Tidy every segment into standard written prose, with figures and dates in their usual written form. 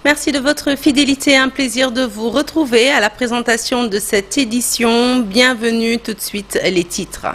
Merci de votre fidélité. Un plaisir de vous retrouver à la présentation de cette édition. Bienvenue tout de suite les titres.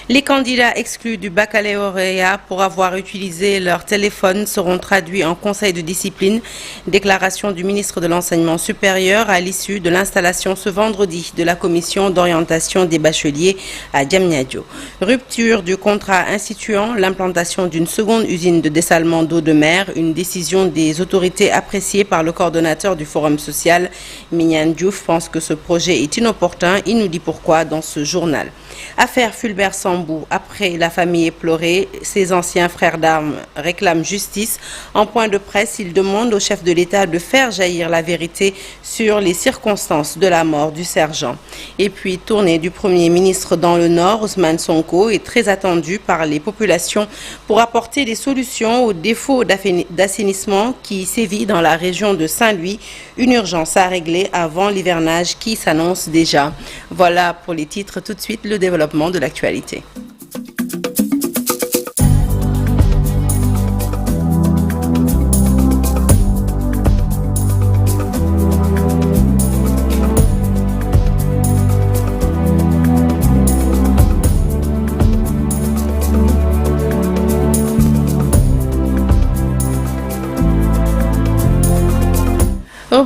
Les candidats exclus du baccalauréat pour avoir utilisé leur téléphone seront traduits en conseil de discipline. Déclaration du ministre de l'Enseignement supérieur à l'issue de l'installation ce vendredi de la commission d'orientation des bacheliers à Diamniadio. Rupture du contrat instituant l'implantation d'une seconde usine de dessalement d'eau de mer, une décision des autorités appréciée par le coordonnateur du Forum social. Mignane Diouf pense que ce projet est inopportun. Il nous dit pourquoi dans ce journal. Affaire Fulbert Sambou, après la famille éplorée, ses anciens frères d'armes réclament justice. En point de presse, ils demandent au chef de l'État de faire jaillir la vérité sur les circonstances de la mort du sergent. Et puis, tournée du Premier ministre dans le Nord, Ousmane Sonko est très attendu par les populations pour apporter des solutions aux défauts d'assainissement qui sévit dans la région de Saint-Louis. Une urgence à régler avant l'hivernage qui s'annonce déjà. Voilà pour les titres. Tout de suite, le développement de l'actualité.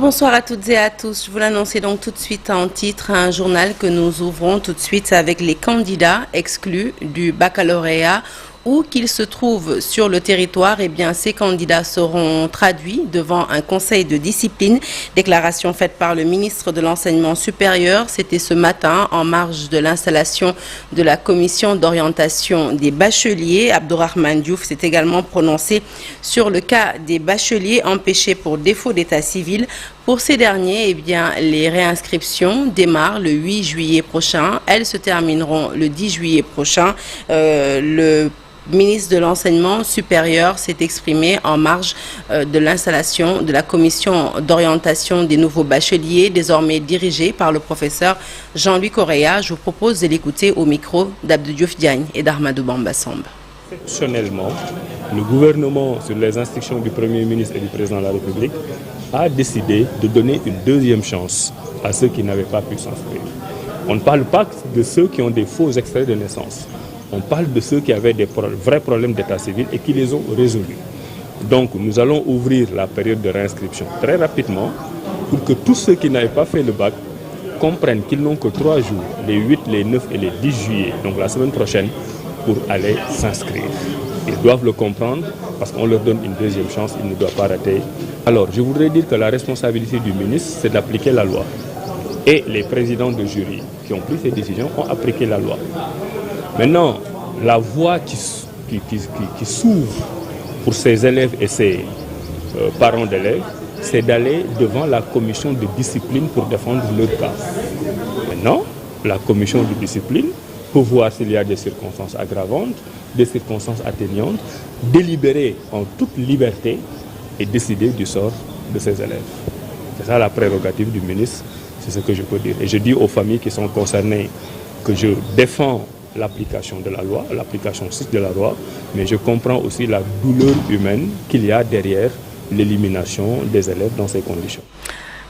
Bonsoir à toutes et à tous. Je vous l'annonçais donc tout de suite en titre, un journal que nous ouvrons tout de suite avec les candidats exclus du baccalauréat. Où qu'ils se trouvent sur le territoire, eh bien, ces candidats seront traduits devant un conseil de discipline. Déclaration faite par le ministre de l'Enseignement supérieur. C'était ce matin en marge de l'installation de la commission d'orientation des bacheliers. Abdourahmane Diouf s'est également prononcé sur le cas des bacheliers empêchés pour défaut d'état civil. Pour ces derniers, eh bien, les réinscriptions démarrent le 8 juillet prochain. Elles se termineront le 10 juillet prochain. Le ministre de l'Enseignement supérieur s'est exprimé en marge de l'installation de la commission d'orientation des nouveaux bacheliers, désormais dirigée par le professeur Jean-Louis Correa. Je vous propose de l'écouter au micro d'Abdou Diouf Diagne et d'Ahmadou Bamba Samba. Exceptionnellement, le gouvernement, sur les instructions du Premier ministre et du Président de la République, a décidé de donner une deuxième chance à ceux qui n'avaient pas pu s'inscrire. On ne parle pas de ceux qui ont des faux extraits de naissance. On parle de ceux qui avaient des vrais problèmes d'état civil et qui les ont résolus. Donc nous allons ouvrir la période de réinscription très rapidement pour que tous ceux qui n'avaient pas fait le bac comprennent qu'ils n'ont que 3 jours, les 8, les 9 et les 10 juillet, donc la semaine prochaine, pour aller s'inscrire. Ils doivent le comprendre parce qu'on leur donne une deuxième chance, ils ne doivent pas rater. Alors je voudrais dire que la responsabilité du ministre, c'est d'appliquer la loi. Et les présidents de jury qui ont pris ces décisions ont appliqué la loi. Maintenant, la voie qui s'ouvre pour ces élèves et ces parents d'élèves, c'est d'aller devant la commission de discipline pour défendre leur cas. Maintenant, la commission de discipline peut voir s'il y a des circonstances aggravantes, des circonstances atténuantes, délibérer en toute liberté et décider du sort de ces élèves. C'est ça la prérogative du ministre, c'est ce que je peux dire. Et je dis aux familles qui sont concernées que je défends l'application de la loi, l'application stricte de la loi, mais je comprends aussi la douleur humaine qu'il y a derrière l'élimination des élèves dans ces conditions.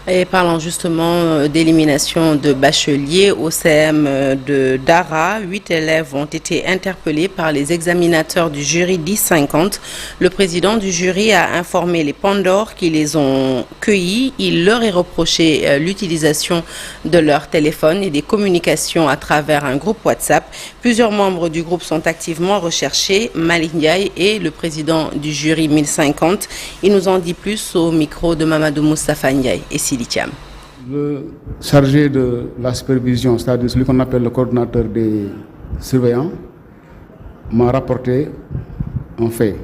Et parlant justement d'élimination de bacheliers au CM de Dara, 8 élèves ont été interpellés par les examinateurs du jury 1050. Le président du jury a informé les Pandores qui les ont cueillis. Il leur est reproché l'utilisation de leur téléphone et des communications à travers un groupe WhatsApp. Plusieurs membres du groupe sont activement recherchés. Malik Ndiaye est le président du jury 1050. Il nous en dit plus au micro de Mamadou Moustapha Ndiaye et Silitiam. Le chargé de la supervision, c'est-à-dire celui qu'on appelle le coordonnateur des surveillants, m'a rapporté un fait.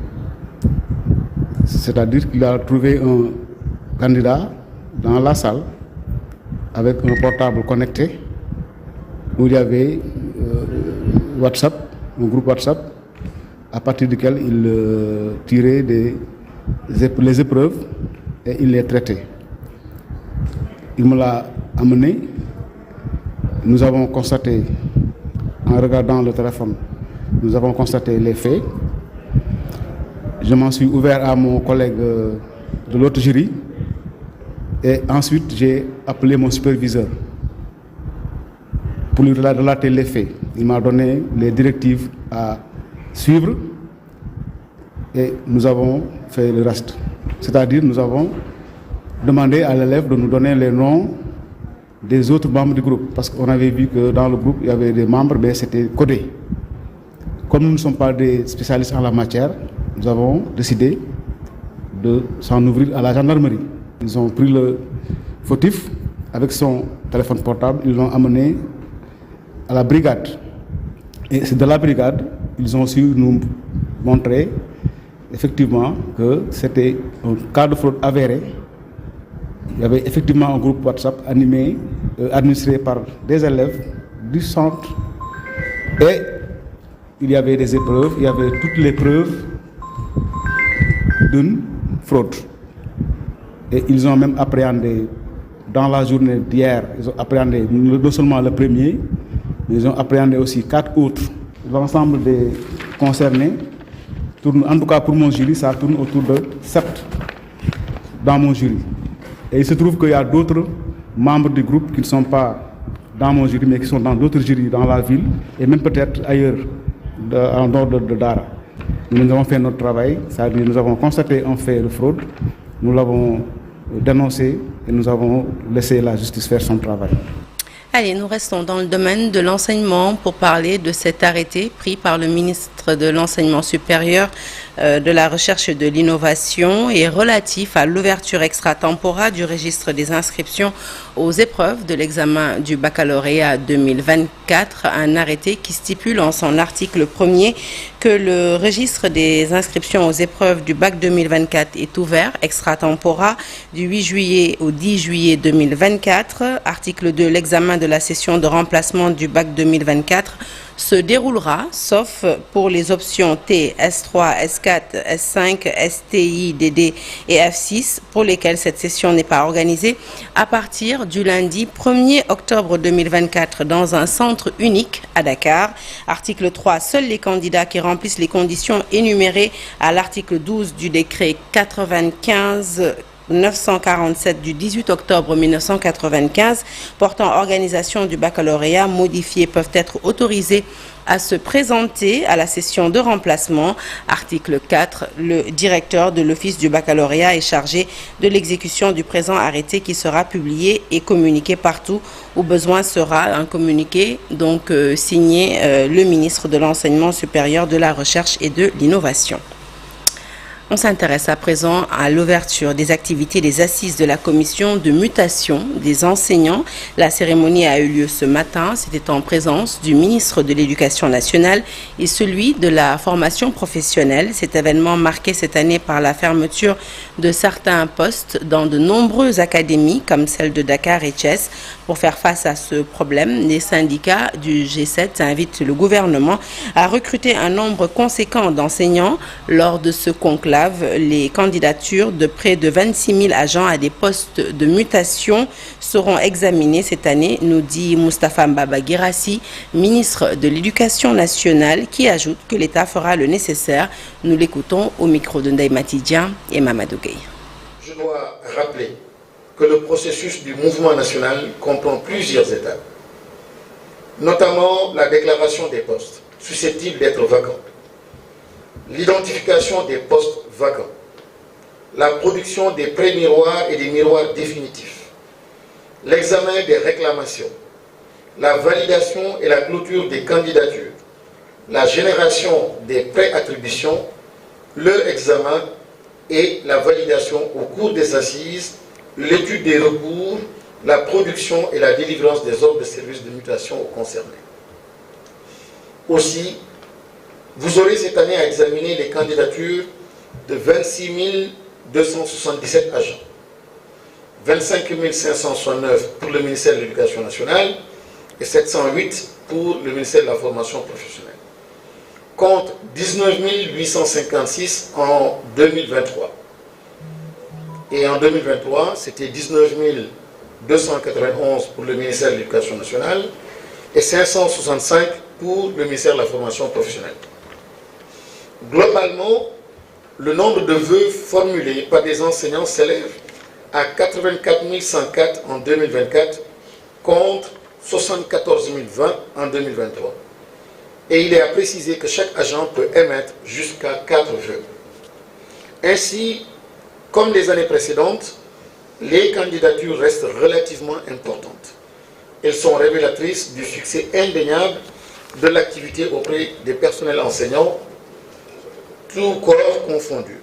C'est-à-dire qu'il a trouvé un candidat dans la salle avec un portable connecté où il y avait WhatsApp, un groupe WhatsApp, à partir duquel il tirait les épreuves et il les traitait. Il me l'a amené. Nous avons constaté, en regardant le téléphone, nous avons constaté les faits. Je m'en suis ouvert à mon collègue de l'autre jury Et ensuite, j'ai appelé mon superviseur pour lui relater les faits. Il m'a donné les directives à suivre et nous avons fait le reste. C'est-à-dire, nous avons demandé à l'élève de nous donner les noms des autres membres du groupe, parce qu'on avait vu que dans le groupe, il y avait des membres, mais c'était codé. Comme nous ne sommes pas des spécialistes en la matière, nous avons décidé de s'en ouvrir à la gendarmerie. Ils ont pris le fautif avec son téléphone portable, ils l'ont amené à la brigade. Et c'est de la brigade, ils ont su nous montrer effectivement que c'était un cas de fraude avéré. Il y avait effectivement un groupe WhatsApp administré par des élèves du centre. Et il y avait des épreuves, il y avait toutes les preuves d'une fraude. Et ils ont même appréhendé, dans la journée d'hier, ils ont appréhendé non seulement le premier, mais ils ont appréhendé aussi 4 autres. L'ensemble des concernés tourne, en tout cas pour mon jury, ça tourne autour de 7 dans mon jury. Et il se trouve qu'il y a d'autres membres du groupe qui ne sont pas dans mon jury, mais qui sont dans d'autres jurys dans la ville, et même peut-être ailleurs, en dehors de Dara. Nous avons fait notre travail, c'est-à-dire nous avons constaté un fait de fraude, nous l'avons dénoncé et nous avons laissé la justice faire son travail. Allez, nous restons dans le domaine de l'enseignement pour parler de cet arrêté pris par le ministre de l'Enseignement supérieur, de la Recherche et de l'Innovation et relatif à l'ouverture extra-temporale du registre des inscriptions aux épreuves de l'examen du baccalauréat 2024. Un arrêté qui stipule en son article 1er que le registre des inscriptions aux épreuves du bac 2024 est ouvert extra-temporale du 8 juillet au 10 juillet 2024. Article 2, l'examen de la session de remplacement du bac 2024 se déroulera, sauf pour les options T, S3, S4, S5, STI, DD et F6, pour lesquelles cette session n'est pas organisée, à partir du lundi 1er octobre 2024 dans un centre unique à Dakar. Article 3, seuls les candidats qui remplissent les conditions énumérées à l'article 12 du décret 95/947 du 18 octobre 1995 portant organisation du baccalauréat modifié peuvent être autorisés à se présenter à la session de remplacement. Article 4, le directeur de l'Office du baccalauréat est chargé de l'exécution du présent arrêté qui sera publié et communiqué partout où besoin sera. Un communiqué donc signé le ministre de l'Enseignement supérieur, de la Recherche et de l'Innovation. On s'intéresse à présent à l'ouverture des activités des assises de la commission de mutation des enseignants. La cérémonie a eu lieu ce matin. C'était en présence du ministre de l'Éducation nationale et celui de la formation professionnelle. Cet événement marqué cette année par la fermeture de certains postes dans de nombreuses académies comme celle de Dakar et Thiès. Pour faire face à ce problème, les syndicats du G7 invitent le gouvernement à recruter un nombre conséquent d'enseignants. Lors de ce conclave, les candidatures de près de 26 000 agents à des postes de mutation seront examinées cette année, nous dit Moustapha Mbaba Guirassi, ministre de l'Éducation nationale, qui ajoute que l'État fera le nécessaire. Nous l'écoutons au micro de Ndaï Matidien et Mamadou Gueye. Je dois rappeler que le processus du mouvement national comprend plusieurs étapes, notamment la déclaration des postes susceptibles d'être vacants, l'identification des postes vacants, la production des pré-miroirs et des miroirs définitifs, l'examen des réclamations, la validation et la clôture des candidatures, la génération des pré-attributions, le examen et la validation au cours des assises, l'étude des recours, la production et la délivrance des ordres de service de mutation aux concernés. Aussi, vous aurez cette année à examiner les candidatures de 26 277 agents, 25 569 pour le ministère de l'Éducation nationale et 708 pour le ministère de la Formation professionnelle, contre 19 856 en 2023. Et en 2023, c'était 19 291 pour le ministère de l'Éducation nationale et 565 pour le ministère de la Formation professionnelle. Globalement, le nombre de vœux formulés par des enseignants s'élève à 84 104 en 2024 contre 74 020 en 2023. Et il est à préciser que chaque agent peut émettre jusqu'à 4 vœux. Ainsi, comme les années précédentes, les candidatures restent relativement importantes. Elles sont révélatrices du succès indéniable de l'activité auprès des personnels enseignants, tous corps confondus.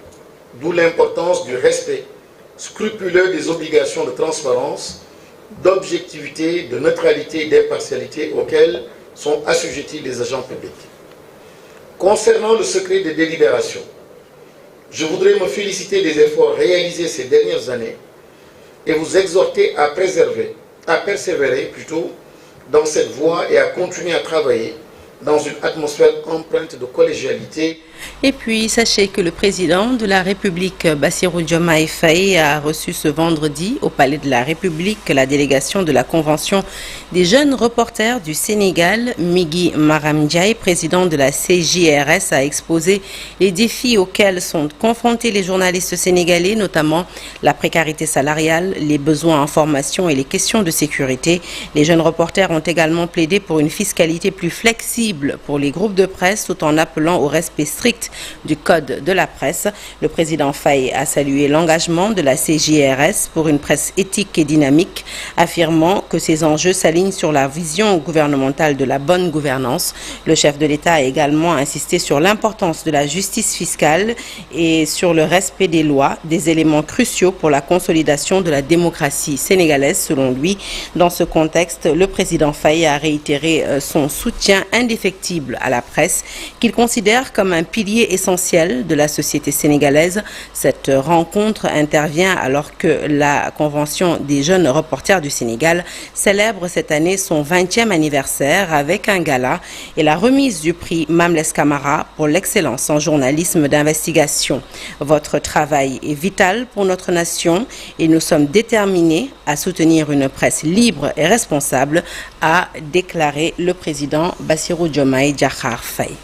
D'où l'importance du respect scrupuleux des obligations de transparence, d'objectivité, de neutralité et d'impartialité auxquelles sont assujettis les agents publics. Concernant le secret des délibérations, je voudrais me féliciter des efforts réalisés ces dernières années et vous exhorter à persévérer plutôt dans cette voie et à continuer à travailler dans une atmosphère empreinte de collégialité. Et puis, sachez que le président de la République, Bassirou Diomaye Faye, a reçu ce vendredi au Palais de la République la délégation de la Convention des jeunes reporters du Sénégal. Migui Maram Ndiaye, président de la CJRS, a exposé les défis auxquels sont confrontés les journalistes sénégalais, notamment la précarité salariale, les besoins en formation et les questions de sécurité. Les jeunes reporters ont également plaidé pour une fiscalité plus flexible pour les groupes de presse, tout en appelant au respect strict du code de la presse. Le président Faye a salué l'engagement de la CJRS pour une presse éthique et dynamique, affirmant que ces enjeux s'alignent sur la vision gouvernementale de la bonne gouvernance. Le chef de l'État a également insisté sur l'importance de la justice fiscale et sur le respect des lois, des éléments cruciaux pour la consolidation de la démocratie sénégalaise. Selon lui, dans ce contexte, le président Faye a réitéré son soutien indéfectible à la presse, qu'il considère comme un pilier essentiel de la société sénégalaise. Cette rencontre intervient alors que la Convention des jeunes reporters du Sénégal célèbre cette année son 20e anniversaire avec un gala et la remise du prix Mamles Camara pour l'excellence en journalisme d'investigation. Votre travail est vital pour notre nation et nous sommes déterminés à soutenir une presse libre et responsable, a déclaré le président Bassirou Diomaye Diakhar Faye.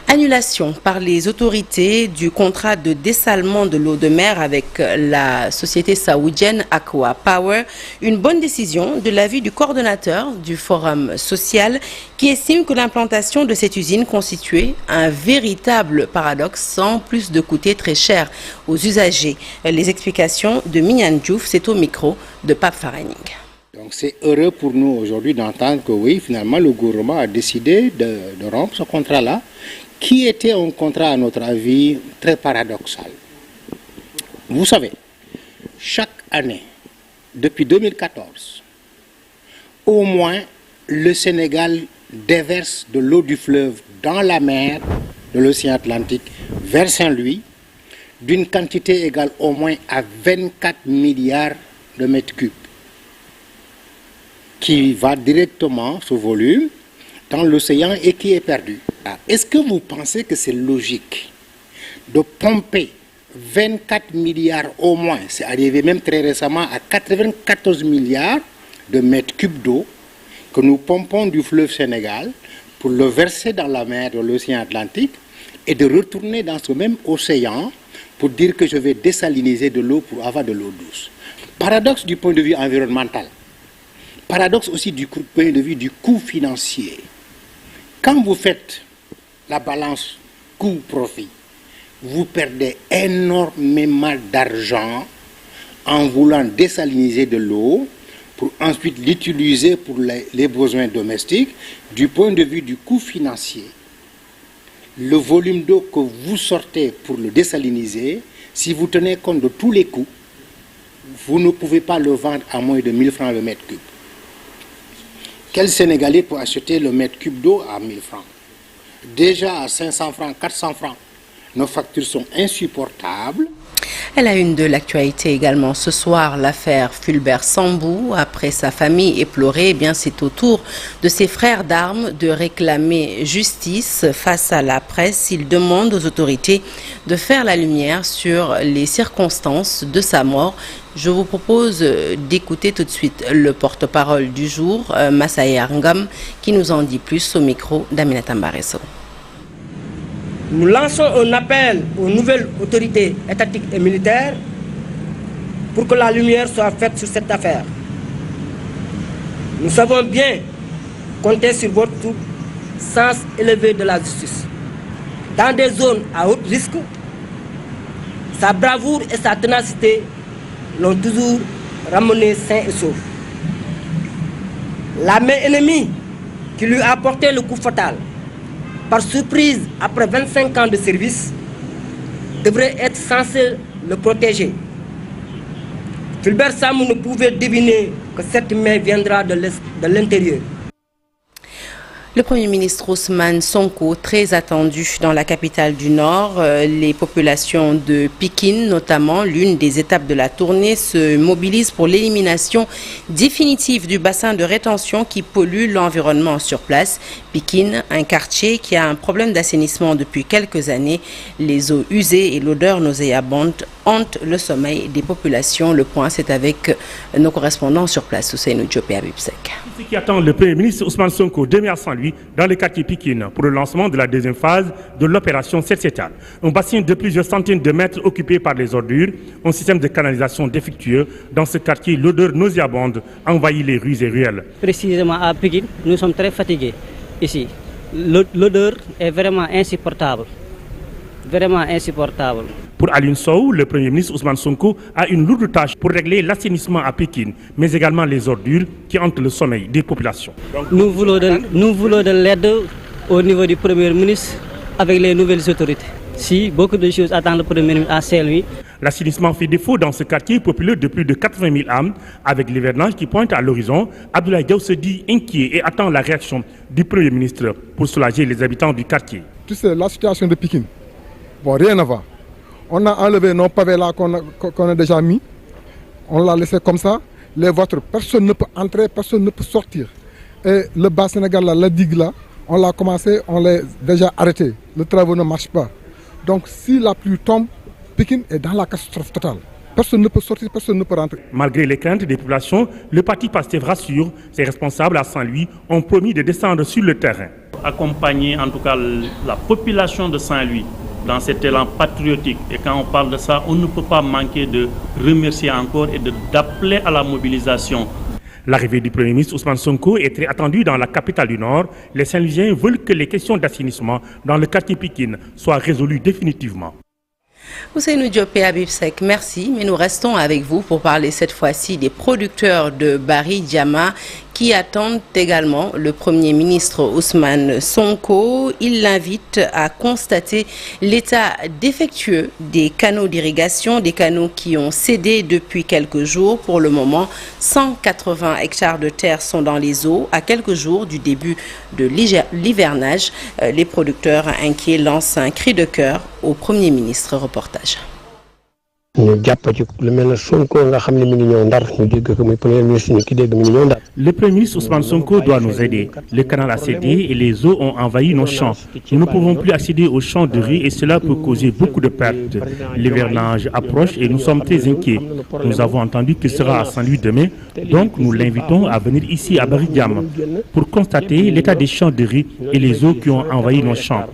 Annulation par les autorités du contrat de dessalement de l'eau de mer avec la société saoudienne Aqua Power. Une bonne décision de l'avis du coordonnateur du Forum social qui estime que l'implantation de cette usine constituait un véritable paradoxe sans plus de coûter très cher aux usagers. Les explications de Mignane Diouf, c'est au micro de Pape Faraning. Donc c'est heureux pour nous aujourd'hui d'entendre que oui, finalement, le gouvernement a décidé de rompre ce contrat-là, qui était un contrat, à notre avis, très paradoxal. Vous savez, chaque année, depuis 2014, au moins, le Sénégal déverse de l'eau du fleuve dans la mer de l'océan Atlantique vers Saint-Louis, d'une quantité égale au moins à 24 milliards de mètres cubes, qui va directement, ce volume, dans l'océan et qui est perdu. Est-ce que vous pensez que c'est logique de pomper 24 milliards au moins, c'est arrivé même très récemment à 94 milliards de mètres cubes d'eau que nous pompons du fleuve Sénégal pour le verser dans la mer de l'océan Atlantique et de retourner dans ce même océan pour dire que je vais désaliniser de l'eau pour avoir de l'eau douce? Paradoxe du point de vue environnemental. Paradoxe aussi du point de vue du coût financier. Quand vous faites la balance coût-profit, vous perdez énormément d'argent en voulant désaliniser de l'eau pour ensuite l'utiliser pour les besoins domestiques. Du point de vue du coût financier, le volume d'eau que vous sortez pour le désaliniser, si vous tenez compte de tous les coûts, vous ne pouvez pas le vendre à moins de 1000 francs le mètre cube. Quel Sénégalais peut acheter le mètre cube d'eau à 1000 francs? Déjà à 500 francs, 400 francs. Nos factures sont insupportables. À la une de l'actualité également ce soir, l'affaire Fulbert Sambou. Après sa famille éplorée, eh bien c'est au tour de ses frères d'armes de réclamer justice face à la presse. Il demande aux autorités de faire la lumière sur les circonstances de sa mort. Je vous propose d'écouter tout de suite le porte-parole du jour, Massaïa Ngam, qui nous en dit plus au micro d'Aminata Mbaresso. Nous lançons un appel aux nouvelles autorités étatiques et militaires pour que la lumière soit faite sur cette affaire. Nous savons bien compter sur votre sens élevé de la justice. Dans des zones à haut risque, sa bravoure et sa ténacité l'ont toujours ramené sain et sauf. La main ennemie qui lui a porté le coup fatal, par surprise après 25 ans de service, devrait être censée le protéger. Fulbert Sambou ne pouvait deviner que cette main viendra de l'intérieur. Le Premier ministre Ousmane Sonko, très attendu dans la capitale du Nord, les populations de Pikine, notamment l'une des étapes de la tournée, se mobilisent pour l'élimination définitive du bassin de rétention qui pollue l'environnement sur place. Pikine, un quartier qui a un problème d'assainissement depuis quelques années. Les eaux usées et l'odeur nauséabonde hantent le sommeil des populations. Le point, c'est avec nos correspondants sur place, Ousseynou Diop et Habib Seck. Ce qui attend le Premier ministre Ousmane Sonko demain à Saint-Louis, dans le quartier Pikine, pour le lancement de la deuxième phase de l'opération Setsetal. Un bassin de plusieurs centaines de mètres occupé par les ordures, un système de canalisation défectueux. Dans ce quartier, l'odeur nauséabonde envahit les rues et ruelles. Précisément à Pikine, nous sommes très fatigués ici. L'odeur est vraiment insupportable. Vraiment insupportable. Pour Alioune Sow, le Premier ministre Ousmane Sonko a une lourde tâche pour régler l'assainissement à Pikine, mais également les ordures qui hantent le sommeil des populations. Nous voulons de l'aide au niveau du Premier ministre avec les nouvelles autorités. Si beaucoup de choses attendent le Premier ministre à Saint-Louis. L'assainissement fait défaut dans ce quartier populaire de plus de 80 000 âmes. Avec l'hivernage qui pointe à l'horizon, Abdoulaye Diaw se dit inquiet et attend la réaction du Premier ministre pour soulager les habitants du quartier. Tu sais, la situation de Pikine, bon, rien ne va. On a enlevé nos pavés là qu'on a déjà mis. On l'a laissé comme ça. Les voitures, personne ne peut entrer, personne ne peut sortir. Et le bas Sénégal, là, la digue là, on l'a commencé, on l'a déjà arrêté. Le travaux ne marche pas. Donc si la pluie tombe, Pikine est dans la catastrophe totale. Personne ne peut sortir, personne ne peut rentrer. Malgré les craintes des populations, le parti PASTEF rassure. Ses responsables à Saint-Louis ont promis de descendre sur le terrain. Accompagner en tout cas la population de Saint-Louis dans cet élan patriotique. Et quand on parle de ça, on ne peut pas manquer de remercier encore et d'appeler à la mobilisation. L'arrivée du Premier ministre Ousmane Sonko est très attendue dans la capitale du Nord. Les Saint-Louisiens veulent que les questions d'assainissement dans le quartier Pikine soient résolues définitivement. Ousseynou Diop et Habib Seck, merci, mais nous restons avec vous pour parler cette fois-ci des producteurs de Bari Diama qui attendent également le Premier ministre Ousmane Sonko. Il l'invite à constater l'état défectueux des canaux d'irrigation, des canaux qui ont cédé depuis quelques jours. Pour le moment, 180 hectares de terre sont dans les eaux. À quelques jours du début de l'hivernage, les producteurs inquiets lancent un cri de cœur au Premier ministre. Reportage. Le Premier ministre Ousmane Sonko doit nous aider. Le canal a cédé et les eaux ont envahi nos champs. Nous ne pouvons plus accéder aux champs de riz et cela peut causer beaucoup de pertes. L'hivernage approche et nous sommes très inquiets. Nous avons entendu qu'il sera à Saint-Louis demain, donc nous l'invitons à venir ici à Bari Diama pour constater l'état des champs de riz et les eaux qui ont envahi nos champs.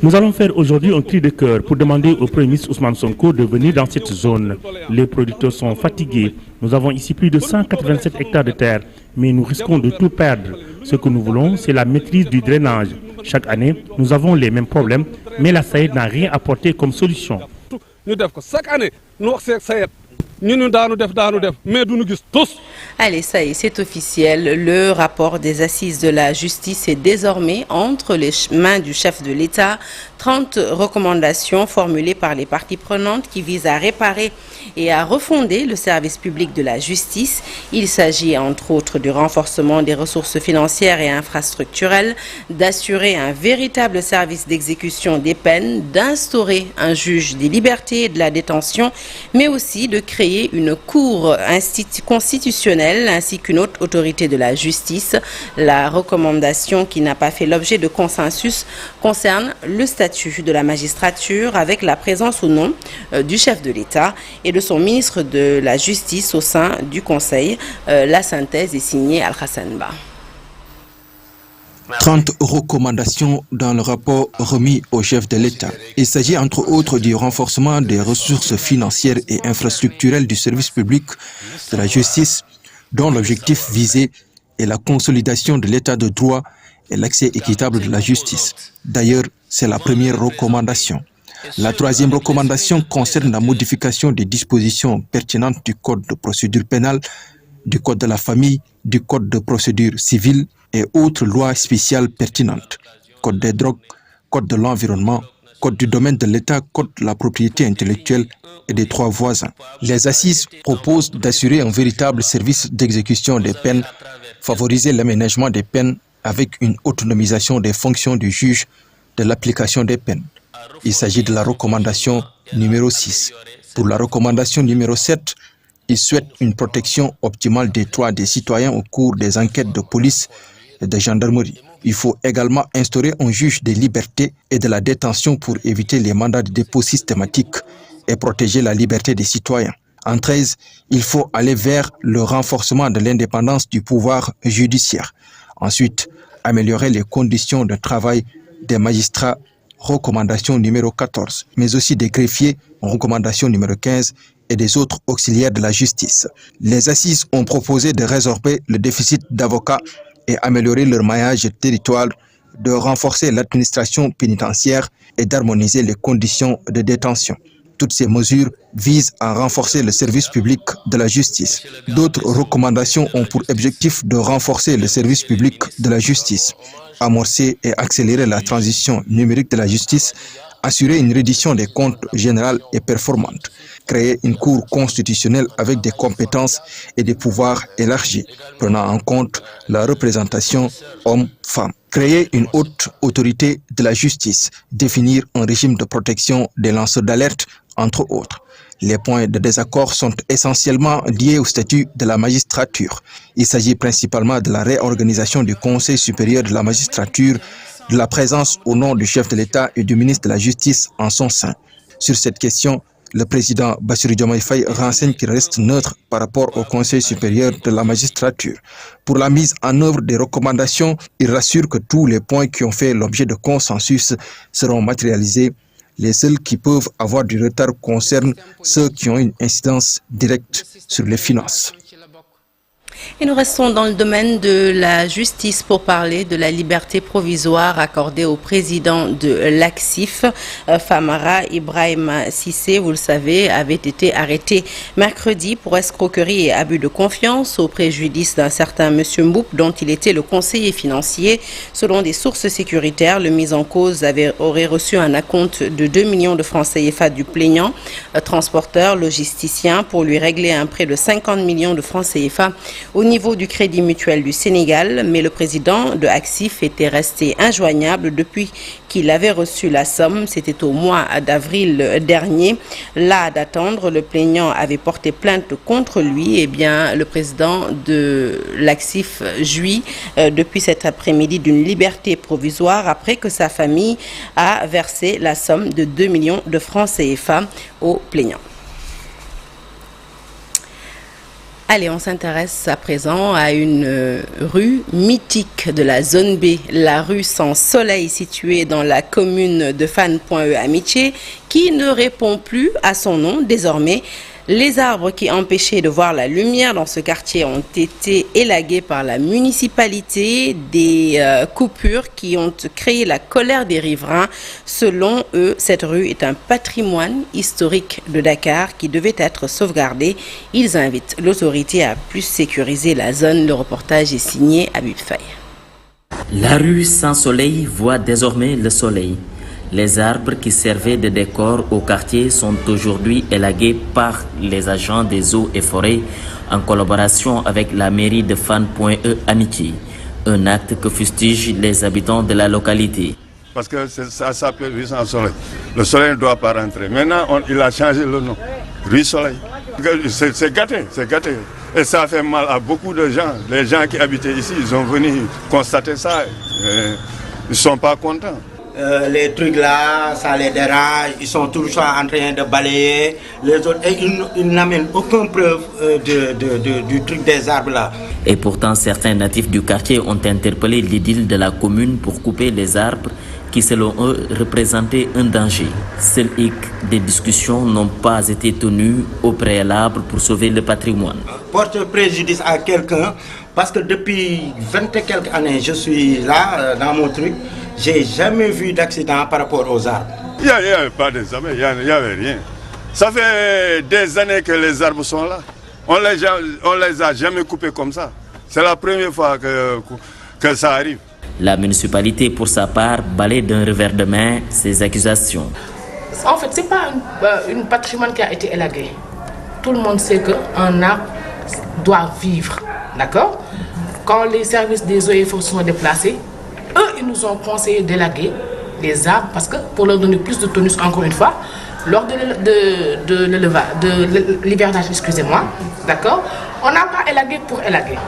Nous allons faire aujourd'hui un cri de cœur pour demander au Premier ministre Ousmane Sonko de venir dans cette zone. Les producteurs sont fatigués. Nous avons ici plus de 187 hectares de terre, mais nous risquons de tout perdre. Ce que nous voulons, c'est la maîtrise du drainage. Chaque année, nous avons les mêmes problèmes, mais la SAED n'a rien apporté comme solution. Allez, ça y est, c'est officiel. Le rapport des assises de la justice est désormais entre les mains du chef de l'État. 30 recommandations formulées par les parties prenantes qui visent à réparer et à refonder le service public de la justice. Il s'agit entre autres du renforcement des ressources financières et infrastructurelles, d'assurer un véritable service d'exécution des peines, d'instaurer un juge des libertés et de la détention, mais aussi de créer une cour constitutionnelle ainsi qu'une autre autorité de la justice. La recommandation qui n'a pas fait l'objet de consensus concerne le statut de la magistrature avec la présence ou non du chef de l'État et de son ministre de la Justice au sein du Conseil. La synthèse est signée Al-Hassan Ba. 30 recommandations dans le rapport remis au chef de l'État. Il s'agit entre autres du renforcement des ressources financières et infrastructurelles du service public de la justice, dont l'objectif visé est la consolidation de l'état de droit et l'accès équitable de la justice. D'ailleurs, c'est la première recommandation. La troisième recommandation concerne la modification des dispositions pertinentes du Code de procédure pénale, du Code de la famille, du Code de procédure civile et autres lois spéciales pertinentes. Code des drogues, Code de l'environnement, Code du domaine de l'État, Code de la propriété intellectuelle et des droits voisins. Les assises proposent d'assurer un véritable service d'exécution des peines, favoriser l'aménagement des peines avec une autonomisation des fonctions du juge de l'application des peines. Il s'agit de la recommandation numéro 6. Pour la recommandation numéro 7, il souhaite une protection optimale des droits des citoyens au cours des enquêtes de police et de gendarmerie. Il faut également instaurer un juge des libertés et de la détention pour éviter les mandats de dépôt systématiques et protéger la liberté des citoyens. En 13, il faut aller vers le renforcement de l'indépendance du pouvoir judiciaire. Ensuite, améliorer les conditions de travail des magistrats, recommandation numéro 14, mais aussi des greffiers, recommandation numéro 15, et des autres auxiliaires de la justice. Les assises ont proposé de résorber le déficit d'avocats et améliorer leur maillage territorial, de renforcer l'administration pénitentiaire et d'harmoniser les conditions de détention. Toutes ces mesures visent à renforcer le service public de la justice. D'autres recommandations ont pour objectif de renforcer le service public de la justice, amorcer et accélérer la transition numérique de la justice, assurer une reddition des comptes générale et performante, créer une cour constitutionnelle avec des compétences et des pouvoirs élargis, prenant en compte la représentation homme-femme, créer une haute autorité de la justice, définir un régime de protection des lanceurs d'alerte, entre autres. Les points de désaccord sont essentiellement liés au statut de la magistrature. Il s'agit principalement de la réorganisation du Conseil supérieur de la magistrature, de la présence au nom du chef de l'État et du ministre de la Justice en son sein. Sur cette question, le président Bassirou Diomaye Faye renseigne qu'il reste neutre par rapport au Conseil supérieur de la magistrature. Pour la mise en œuvre des recommandations, il rassure que tous les points qui ont fait l'objet de consensus seront matérialisés. Les seuls qui peuvent avoir du retard concernent ceux qui ont une incidence directe sur les finances. Et nous restons dans le domaine de la justice pour parler de la liberté provisoire accordée au président de l'ACSIF, Famara Ibrahim Cissé, vous le savez, avait été arrêté mercredi pour escroquerie et abus de confiance au préjudice d'un certain M. Mboup dont il était le conseiller financier. Selon des sources sécuritaires, le mis en cause aurait reçu un acompte de 2 millions de francs CFA du plaignant, transporteur, logisticien, pour lui régler un prêt de 50 millions de francs CFA au niveau du Crédit Mutuel du Sénégal, mais le président de ACSIF était resté injoignable depuis qu'il avait reçu la somme. C'était au mois d'avril dernier. Là d'attendre, le plaignant avait porté plainte contre lui. Eh bien, le président de l'ACSIF jouit depuis cet après-midi d'une liberté provisoire après que sa famille a versé la somme de 2 millions de francs CFA au plaignant. Allez, on s'intéresse à présent à une rue mythique de la zone B, la rue Sans Soleil, située dans la commune de Fan.E Amitié, qui ne répond plus à son nom désormais. Les arbres qui empêchaient de voir la lumière dans ce quartier ont été élagués par la municipalité, des coupures qui ont créé la colère des riverains. Selon eux, cette rue est un patrimoine historique de Dakar qui devait être sauvegardé. Ils invitent l'autorité à plus sécuriser la zone. Le reportage est signé Habib Faye. La rue Sans Soleil voit désormais le soleil. Les arbres qui servaient de décor au quartier sont aujourd'hui élagués par les agents des eaux et forêts en collaboration avec la mairie de Fan.E Amitié. Un acte que fustigent les habitants de la localité. Parce que ça s'appelle rue Sans Soleil. Le soleil ne doit pas rentrer. Maintenant, il a changé le nom. Rue Soleil. C'est gâté, c'est gâté. Et ça fait mal à beaucoup de gens. Les gens qui habitaient ici, ils ont venu constater ça. Ils ne sont pas contents. les trucs là, ça les dérange, ils sont toujours en train de balayer les autres et ils n'amènent aucune preuve du truc des arbres là. Et pourtant, certains natifs du quartier ont interpellé l'édile de la commune pour couper les arbres qui, selon eux, représentaient un danger. Seul hic, des discussions n'ont pas été tenues au préalable pour sauver le patrimoine. Porte préjudice à quelqu'un parce que depuis 20 et quelques années, je suis là dans mon truc. J'ai jamais vu d'accident par rapport aux arbres. Il n'y avait pas d'examen, il n'y avait rien. Ça fait des années que les arbres sont là. On les a jamais coupés comme ça. C'est la première fois que ça arrive. La municipalité, pour sa part, balaye d'un revers de main ces accusations. En fait, ce n'est pas un patrimoine qui a été élagué. Tout le monde sait qu'un arbre doit vivre. D'accord? Quand les services des eaux et forêts sont déplacés, eux, ils nous ont conseillé d'élaguer les arbres parce que pour leur donner plus de tonus, encore une fois, lors de l'hivernage, excusez-moi, d'accord, on n'a pas élagué pour élaguer.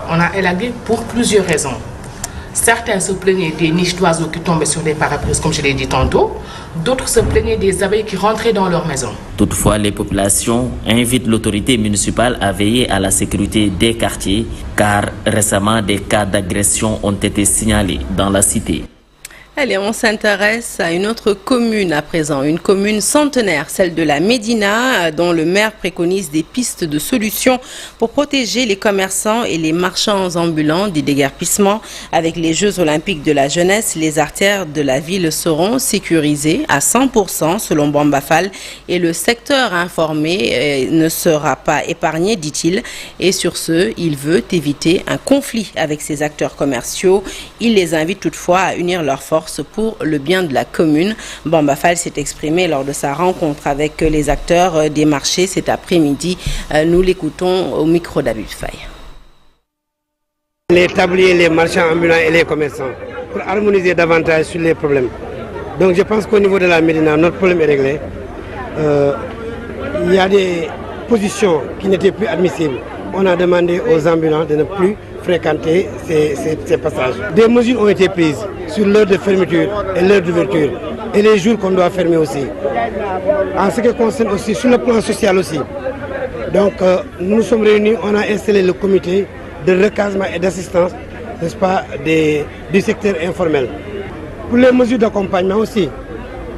On a élagué pour plusieurs raisons. Certains se plaignaient des niches d'oiseaux qui tombaient sur les parabrises, comme je l'ai dit tantôt. D'autres se plaignaient des abeilles qui rentraient dans leur maison. Toutefois, les populations invitent l'autorité municipale à veiller à la sécurité des quartiers, car récemment, des cas d'agression ont été signalés dans la cité. Allez, on s'intéresse à une autre commune à présent, une commune centenaire, celle de la Médina, dont le maire préconise des pistes de solutions pour protéger les commerçants et les marchands ambulants du déguerpissement. Avec les Jeux olympiques de la jeunesse, les artères de la ville seront sécurisées à 100% selon Bamba Fall et le secteur informé ne sera pas épargné, dit-il. Et sur ce, il veut éviter un conflit avec ses acteurs commerciaux. Il les invite toutefois à unir leurs forces pour le bien de la commune. Bamba Fall s'est exprimé lors de sa rencontre avec les acteurs des marchés cet après-midi. Nous l'écoutons au micro d'Abib Faye. Les tabliers, les marchands ambulants et les commerçants pour harmoniser davantage sur les problèmes. Donc je pense qu'au niveau de la Médina, notre problème est réglé. Il y a des positions qui n'étaient plus admissibles. On a demandé aux ambulants de ne plus fréquenter ces passages. Des mesures ont été prises sur l'heure de fermeture et l'heure d'ouverture et les jours qu'on doit fermer aussi. En ce qui concerne aussi, sur le plan social aussi. Donc nous nous sommes réunis, on a installé le comité de recasement et d'assistance, n'est-ce pas, du secteur informel. Pour les mesures d'accompagnement aussi,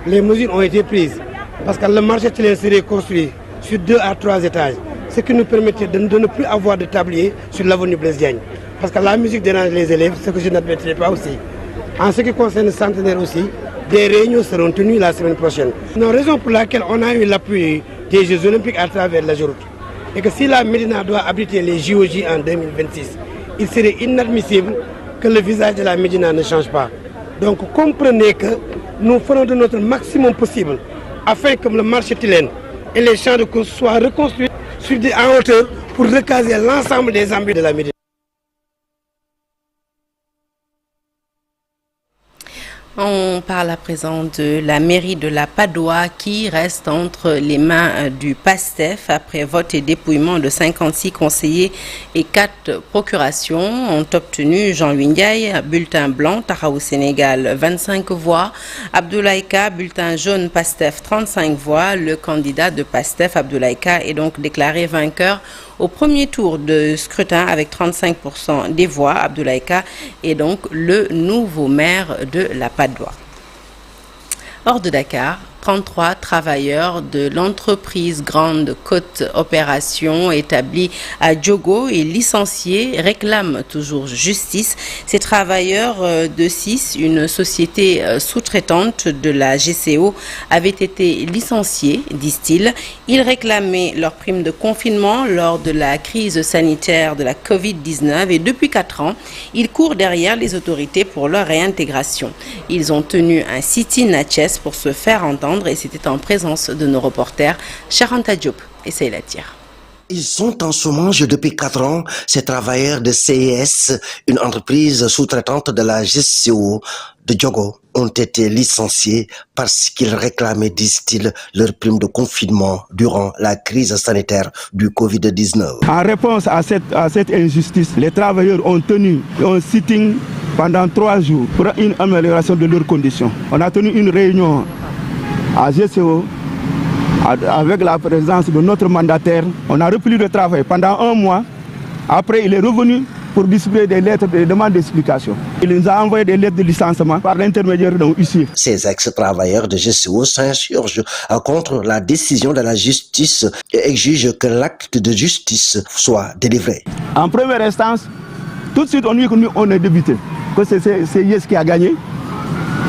les mesures ont été prises parce que le marché serait construit sur 2 à 3 étages. Ce qui nous permettait de ne plus avoir de tablier sur l'avenue Blaise Diagne. Parce que la musique dérange les élèves, ce que je n'admettrai pas aussi. En ce qui concerne le centenaire aussi, des réunions seront tenues la semaine prochaine. C'est la raison pour laquelle on a eu l'appui des Jeux olympiques à travers la Joroute. Et que si la Médina doit abriter les JOJ en 2026, il serait inadmissible que le visage de la Médina ne change pas. Donc comprenez que nous ferons de notre maximum possible afin que le marché Tilène et les champs de course soient reconstruits en hauteur pour recaser l'ensemble des embûches de la Médina. On parle à présent de la mairie de la Padoue qui reste entre les mains du PASTEF après vote et dépouillement de 56 conseillers et 4 procurations ont obtenu Jean-Louis Ndiaye, bulletin blanc, Taxawu Sénégal 25 voix, Abdoulaye Ka, bulletin jaune PASTEF 35 voix. Le candidat de PASTEF, Abdoulaye Ka, est donc déclaré vainqueur au premier tour de scrutin avec 35% des voix. Abdoulaye Ka est donc le nouveau maire de la Padoue. Hors de Dakar, 33 travailleurs de l'entreprise Grande Côte Opération établie à Diogo et licenciés réclament toujours justice. Ces travailleurs de CIS, une société sous-traitante de la GCO, avaient été licenciés, disent-ils. Ils réclamaient leur prime de confinement lors de la crise sanitaire de la Covid-19 et depuis 4 ans, ils courent derrière les autorités pour leur réintégration. Ils ont tenu un sit-in à Thiès pour se faire entendre et c'était en présence de nos reporters Charanta Diop et Seyla Tire. Ils sont en chômage depuis 4 ans, ces travailleurs de CIS, une entreprise sous-traitante de la GCO de Diogo, ont été licenciés parce qu'ils réclamaient, disent-ils, leur prime de confinement durant la crise sanitaire du Covid-19. En réponse à cette injustice, les travailleurs ont tenu un sitting pendant 3 jours pour une amélioration de leurs conditions. On a tenu une réunion à GCO avec la présence de notre mandataire. On a repris le travail pendant 1 mois. Après, il est revenu pour distribuer des lettres de demande d'explication. Il nous a envoyé des lettres de licenciement par l'intermédiaire d'un huissier. Ces ex-travailleurs de GCO s'insurgent contre la décision de la justice et exigent que l'acte de justice soit délivré. En première instance, tout de suite on dit que nous on est débuté, que c'est Yes qui a gagné.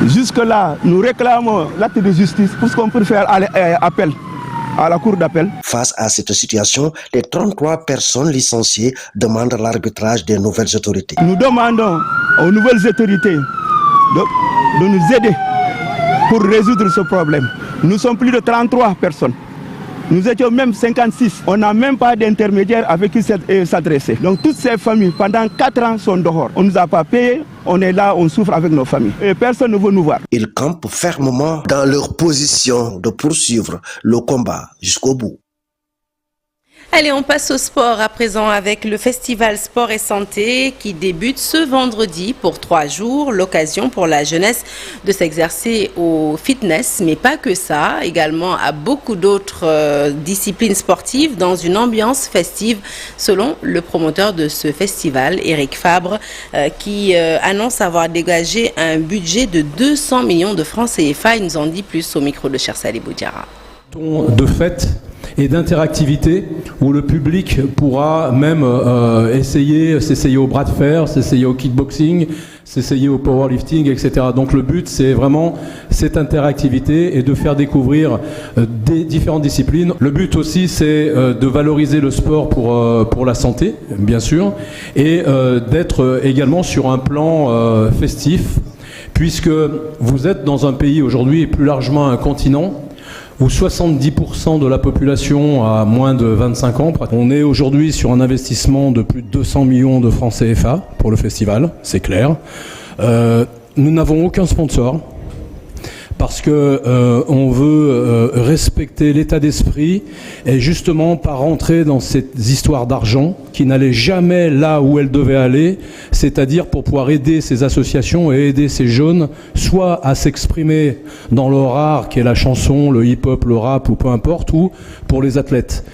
Jusque-là, nous réclamons l'acte de justice pour qu'on peut faire appel à la cour d'appel. Face à cette situation, les 33 personnes licenciées demandent l'arbitrage des nouvelles autorités. Nous demandons aux nouvelles autorités de nous aider pour résoudre ce problème. Nous sommes plus de 33 personnes. Nous étions même 56. On n'a même pas d'intermédiaire avec qui s'adresser. Donc toutes ces familles, pendant 4 ans, sont dehors. On ne nous a pas payé, on est là, on souffre avec nos familles. Et personne ne veut nous voir. Ils campent fermement dans leur position de poursuivre le combat jusqu'au bout. Allez, on passe au sport à présent avec le festival Sport et Santé qui débute ce vendredi pour 3 jours. L'occasion pour la jeunesse de s'exercer au fitness, mais pas que ça, également à beaucoup d'autres disciplines sportives dans une ambiance festive, selon le promoteur de ce festival, Eric Fabre, qui annonce avoir dégagé un budget de 200 millions de francs CFA. Il nous en dit plus au micro de Chersali Boudiara. De fête et d'interactivité où le public pourra même s'essayer au bras de fer, s'essayer au kickboxing, s'essayer au powerlifting, etc. Donc le but, c'est vraiment cette interactivité et de faire découvrir des différentes disciplines. Le but aussi, c'est de valoriser le sport pour la santé, bien sûr, et d'être également sur un plan festif, puisque vous êtes dans un pays aujourd'hui et plus largement un continent où 70% de la population a moins de 25 ans. On est aujourd'hui sur un investissement de plus de 200 millions de francs CFA pour le festival, c'est clair. Nous n'avons aucun sponsor parce que on veut respecter l'état d'esprit et justement pas rentrer dans ces histoires d'argent qui n'allaient jamais là où elles devaient aller, c'est-à-dire pour pouvoir aider ces associations et aider ces jeunes soit à s'exprimer dans leur art qui est la chanson, le hip-hop, le rap ou peu importe, ou pour les athlètes.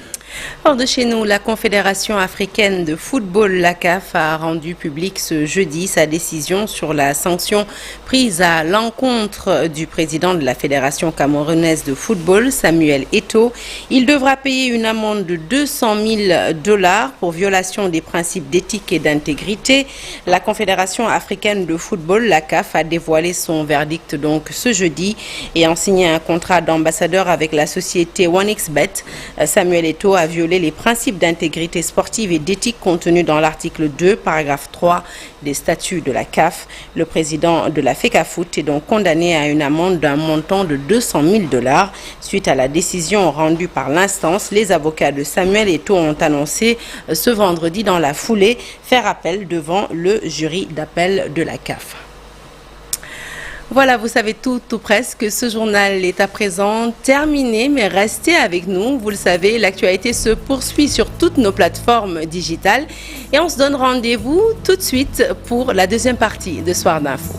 Hors de chez nous, la Confédération africaine de football, la CAF, a rendu public ce jeudi sa décision sur la sanction prise à l'encontre du président de la Fédération camerounaise de football, Samuel Eto'o. Il devra payer une amende de 200 000 $ pour violation des principes d'éthique et d'intégrité. La Confédération africaine de football, la CAF, a dévoilé son verdict donc ce jeudi et en signé un contrat d'ambassadeur avec la société 1xBet. Samuel Eto'o a violé les principes d'intégrité sportive et d'éthique contenus dans l'article 2, paragraphe 3 des statuts de la CAF. Le président de la FECAFOOT est donc condamné à une amende d'un montant de 200 000 $. Suite à la décision rendue par l'instance, les avocats de Samuel Eto'o ont annoncé ce vendredi dans la foulée faire appel devant le jury d'appel de la CAF. Voilà, vous savez tout ou presque. Ce journal est à présent terminé, mais restez avec nous. Vous le savez, l'actualité se poursuit sur toutes nos plateformes digitales. Et on se donne rendez-vous tout de suite pour la deuxième partie de Soir d'Info.